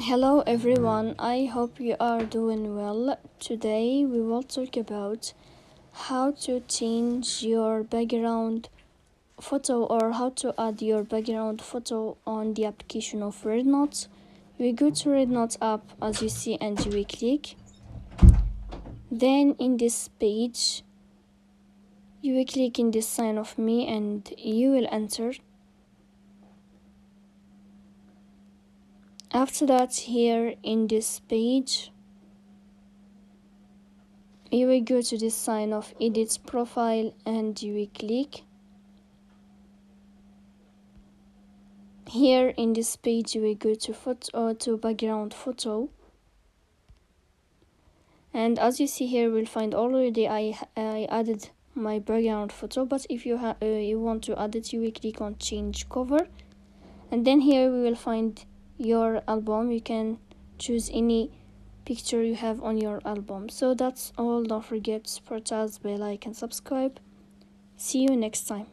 Hello everyone, I hope you are doing well. Today we will talk about how to change your background photo or how to add your background photo on the application of REDnote. We go to REDnote app as you see and we click. Then in this page you will click in this sign of me and you will enter. After that, here in this page you will go to this sign of edit profile and you will click. Here in this page you will go to photo to background photo, and as you see here we'll find already I added my background photo, but if you want to add it, you will click on change cover, and then here we will find your album. You can choose any picture you have on your album. So that's all. Don't forget to support us by like and subscribe. See you next time.